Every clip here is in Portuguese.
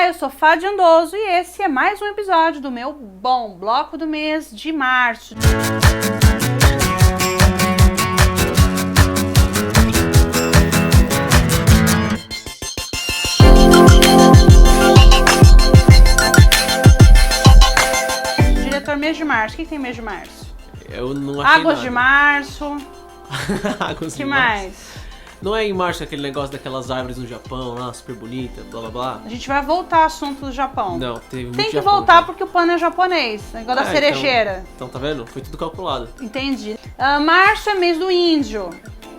Olá, eu sou Fádia Andoso e esse é mais um episódio do meu Bom Bloco do mês de março. Diretor, mês de março, o que tem mês de março? Eu não achei Águas nada. de março, Águas que de mais? março. Não é em março aquele negócio daquelas árvores no Japão lá, super bonita, blá blá blá? A gente vai voltar ao assunto do Japão. Não, teve muito Tem que Japão, voltar já. porque o pano é japonês, igual da cerejeira. Então tá vendo? Foi tudo calculado. Entendi. Março é mês do índio.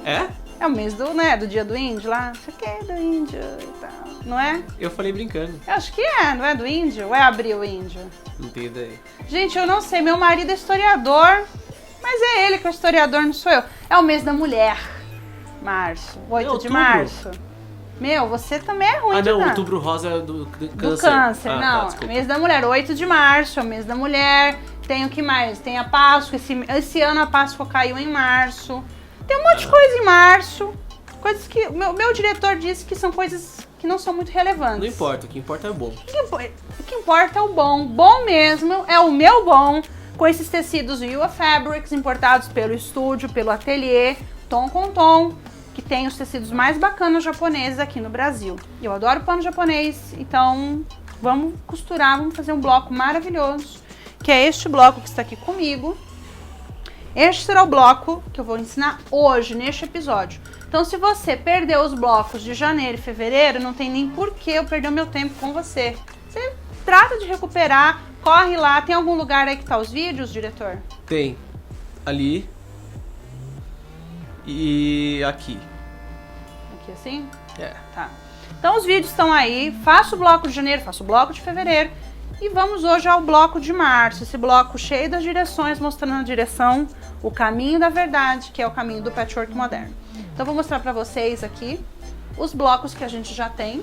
É? É o mês do, né, do dia do índio lá. Isso aqui é do índio e tal, não é? Eu falei brincando. Eu acho que é, não é do índio? Ou é abril índio? Não tenho ideia. Gente, eu não sei, meu marido é historiador, mas é ele que é o historiador, não sou eu. É o mês da mulher, março, 8 de outubro. março. Meu, você também é ruim, Ah não, né? outubro rosa é do câncer. Do câncer, Ah, não. tá, desculpa. Mês da mulher, 8 de março, é o mês da mulher. Tem o que mais? Tem a Páscoa, esse ano a Páscoa caiu em março. Tem um monte de coisa em março. Coisas que meu diretor disse que são coisas que não são muito relevantes. Não importa, o que importa é bom. O que importa é o bom. Bom mesmo é o meu bom, com esses tecidos Yua Fabrics importados pelo estúdio, pelo ateliê, tom com tom, que tem os tecidos mais bacanas japoneses aqui no Brasil. Eu adoro pano japonês, então vamos costurar, vamos fazer um bloco maravilhoso, que é este bloco que está aqui comigo. Este será o bloco que eu vou ensinar hoje, neste episódio. Então, se você perdeu os blocos de janeiro e fevereiro, não tem nem por que eu perder o meu tempo com você. Você trata de recuperar, corre lá. Tem algum lugar aí que tá os vídeos, diretor? Tem ali e aqui. Aqui assim? É. Tá. Então, os vídeos estão aí. Faço o bloco de janeiro, faço o bloco de fevereiro. E vamos hoje ao bloco de março. Esse bloco cheio das direções, mostrando a direção, o caminho da verdade, que é o caminho do patchwork moderno. Então, vou mostrar pra vocês aqui os blocos que a gente já tem.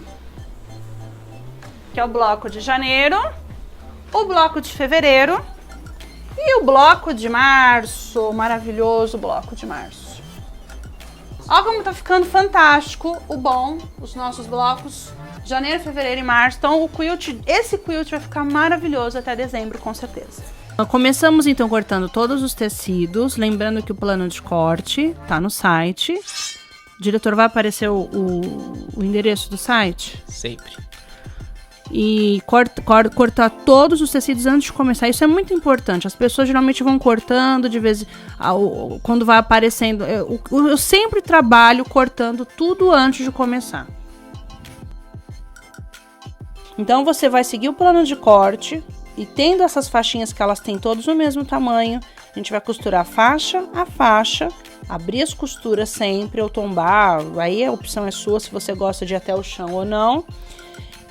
Que é o bloco de janeiro, o bloco de fevereiro e o bloco de março. Maravilhoso bloco de março. Olha como tá ficando fantástico o bom, os nossos blocos. Janeiro, fevereiro e março. Então, esse quilt vai ficar maravilhoso até dezembro, com certeza. Começamos então cortando todos os tecidos, lembrando que o plano de corte tá no site. Diretor, vai aparecer o endereço do site? Sempre. E cortar todos os tecidos antes de começar. Isso é muito importante. As pessoas geralmente vão cortando de vez quando vai aparecendo. Eu sempre trabalho cortando tudo antes de começar. Então você vai seguir o plano de corte e tendo essas faixinhas que elas têm todos o mesmo tamanho, a gente vai costurar faixa a faixa, abrir as costuras sempre ou tombar, aí a opção é sua se você gosta de ir até o chão ou não.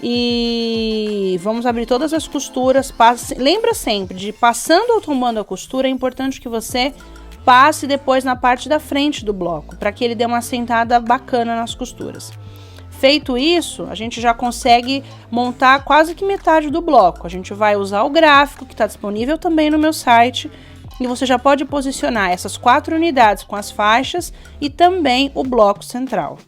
E vamos abrir todas as costuras, lembra sempre de passando ou tombando a costura, é importante que você passe depois na parte da frente do bloco, para que ele dê uma assentada bacana nas costuras. Feito isso, a gente já consegue montar quase que metade do bloco. A gente vai usar o gráfico que está disponível também no meu site e você já pode posicionar essas 4 unidades com as faixas e também o bloco central.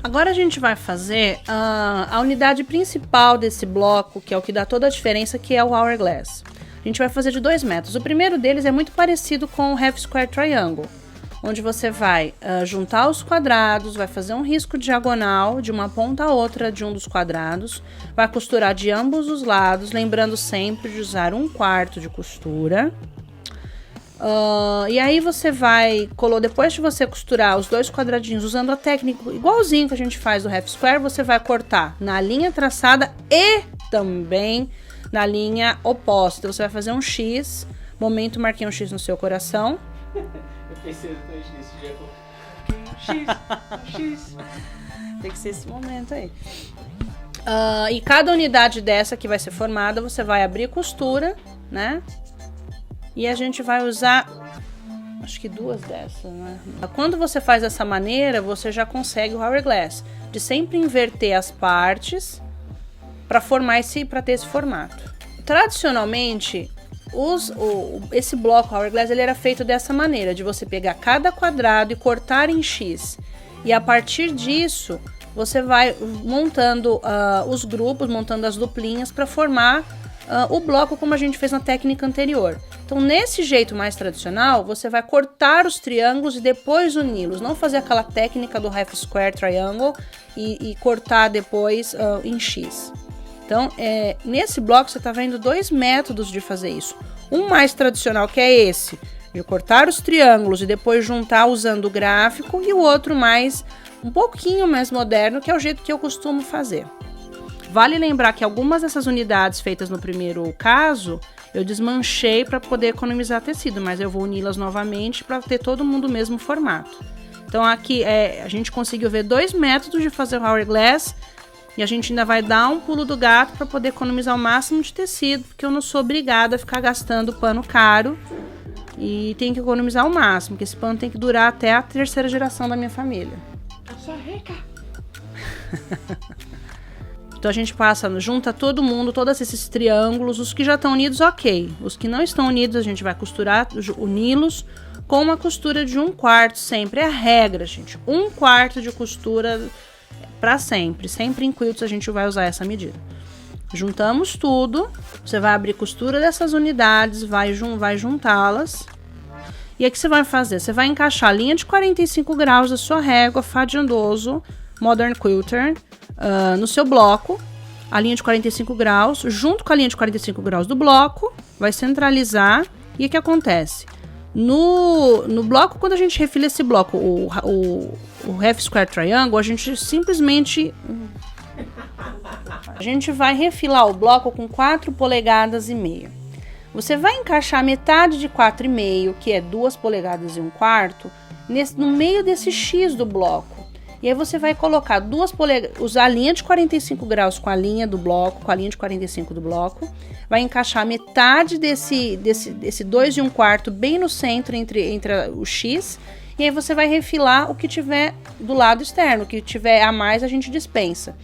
Agora a gente vai fazer a unidade principal desse bloco, que é o que dá toda a diferença, que é o Hourglass. A gente vai fazer de 2 métodos. O primeiro deles é muito parecido com o Half Square Triangle, onde você vai juntar os quadrados, vai fazer um risco diagonal de uma ponta a outra de um dos quadrados, vai costurar de ambos os lados, lembrando sempre de usar 1/4 de costura. E aí você vai, depois de você costurar os 2 quadradinhos, usando a técnica igualzinho que a gente faz do Half Square, você vai cortar na linha traçada e também na linha oposta. Então você vai fazer um X, momento marquei um X no seu coração. Eu pensei nesse dia. X. Tem que ser esse momento aí. E cada unidade dessa que vai ser formada, você vai abrir costura, né? E a gente vai usar, acho que 2 dessas, né? Quando você faz dessa maneira, você já consegue o Hourglass, de sempre inverter as partes para ter esse formato. Tradicionalmente, esse bloco Hourglass ele era feito dessa maneira, de você pegar cada quadrado e cortar em X. E a partir disso, você vai montando os grupos, montando as duplinhas para formar o bloco como a gente fez na técnica anterior. Então, nesse jeito mais tradicional, você vai cortar os triângulos e depois uni-los. Não fazer aquela técnica do half square triangle e cortar depois em X. Então, nesse bloco você está vendo 2 métodos de fazer isso. Um mais tradicional, que é esse, de cortar os triângulos e depois juntar usando o gráfico. E o outro um pouquinho mais moderno, que é o jeito que eu costumo fazer. Vale lembrar que algumas dessas unidades feitas no primeiro caso, eu desmanchei para poder economizar tecido, mas eu vou uni-las novamente para ter todo mundo o mesmo formato. Então aqui a gente conseguiu ver 2 métodos de fazer o hourglass e a gente ainda vai dar um pulo do gato para poder economizar o máximo de tecido, porque eu não sou obrigada a ficar gastando pano caro e tem que economizar o máximo, porque esse pano tem que durar até a 3ª geração da minha família. Eu sou rica. Então a gente junta todo mundo, todos esses triângulos, os que já estão unidos, ok. Os que não estão unidos, a gente vai costurar, uni-los com uma costura de 1/4 sempre. É a regra, gente. 1/4 de costura para sempre. Sempre em quilts a gente vai usar essa medida. Juntamos tudo, você vai abrir costura dessas unidades, vai juntá-las. E aí o que você vai fazer? Você vai encaixar a linha de 45 graus da sua régua Fadiandoso Modern Quilter no seu bloco, a linha de 45 graus, junto com a linha de 45 graus do bloco, vai centralizar. E o que acontece? No bloco, quando a gente refila esse bloco, o half square triangle, a gente simplesmente... A gente vai refilar o bloco com 4,5 polegadas. Você vai encaixar metade de 4,5, que é 2,1 polegadas, no meio desse X do bloco. E aí você vai colocar 2 polegadas, usar a linha de 45 graus com a linha do bloco, com a linha de 45 do bloco. Vai encaixar metade desse 2,1 bem no centro entre o X. E aí você vai refilar o que tiver do lado externo, o que tiver a mais a gente dispensa.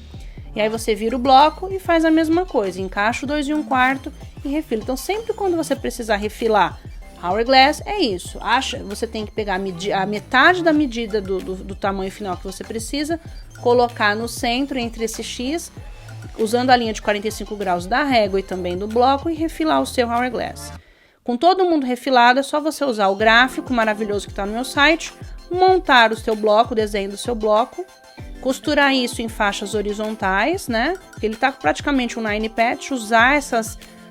E aí você vira o bloco e faz a mesma coisa, encaixa o 2,1 e refila. Então sempre quando você precisar refilar hourglass, é isso. Você tem que pegar a metade da medida do tamanho final que você precisa, colocar no centro entre esse X, usando a linha de 45 graus da régua e também do bloco, e refilar o seu hourglass. Com todo mundo refilado, é só você usar o gráfico maravilhoso que está no meu site, montar o seu bloco, o desenho do seu bloco, costurar isso em faixas horizontais, né? Ele está praticamente um 9 patch,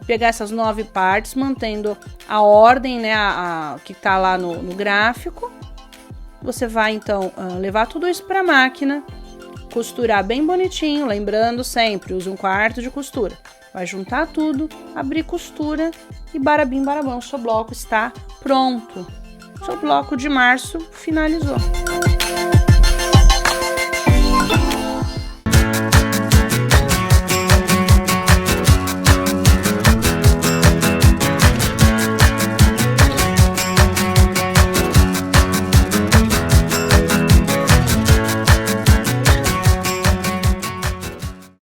pegar essas 9 partes, mantendo a ordem, né, que está lá no gráfico. Você vai, então, levar tudo isso para a máquina, costurar bem bonitinho, lembrando sempre, use 1/4 de costura. Vai juntar tudo, abrir costura e barabim, barabão, seu bloco está pronto. Seu bloco de março finalizou.